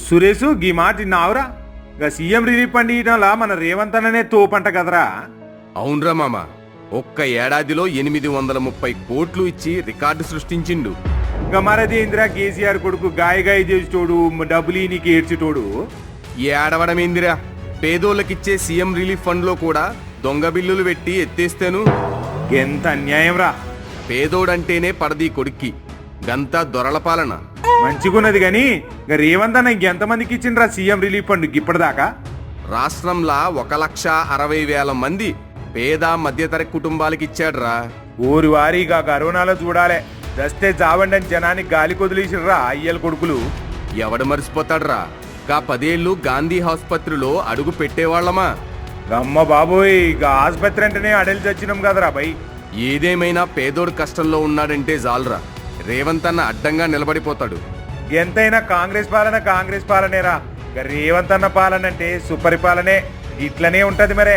సురేషు గీ మాట నావురా గా CM relief fund ఇయటంలా మన రేవంత్ అన్ననే తోపంట కదరా. అవునరా మామ, ఒక్క ఏడాదిలో 830 కోట్లు ఇచ్చి రికార్డు సృష్టించిండు. ఇంకా మరది ఇందిరా కేసీఆర్ కొడుకు గాయ చేసేటోడు డబ్బులు నీకు ఏడ్చేటోడు. ఏడవడమేందిరా, పేదోళ్ళకిచ్చే సీఎం రిలీఫ్ ఫండ్ లో కూడా దొంగ బిల్లులు పెట్టి ఎత్తేస్తేను. ఎంత అన్యాయం రా. పేదోడంటేనే పడదీ కొడుక్కి, గంతా దొరల పాలన. మంచిగున్నది గాని ఇంకా రేవంత్ అన్న ఇంకెంతమందికి ఇచ్చిండ్రా సీఎం రిలీఫ్ ఫండ్ ఇప్పటిదాకా? రాష్ట్రంలా 1,60,000 మంది పేద మధ్యతరగతి కుటుంబాలకి ఇచ్చాడ్రా. ఊరి వారీగా కరోనాలో చూడాలే, దస్తే జావండని జనానికి గాలి కొదిలేసిర్రా అయ్యల కొడుకులు. ఎవడు మరిసిపోతాడ్రా, గా 10 ఏళ్ళు గాంధీ ఆసుపత్రిలో అడుగు పెట్టేవాళ్లమా. అమ్మ బాబోయ్, ఇక ఆసుపత్రి అంటేనే అడలి చచ్చినాం కదరా బై. ఏదేమైనా పేదోడు కష్టంలో ఉన్నాడంటే జాలరా, రేవంత్ అన్న అడ్డంగా నిలబడిపోతాడు. ఎంతైనా కాంగ్రెస్ పాలనేరా. రేవంత్ అన్న పాలన అంటే సుపరిపాలనే, ఇట్లనే ఉంటది మరే.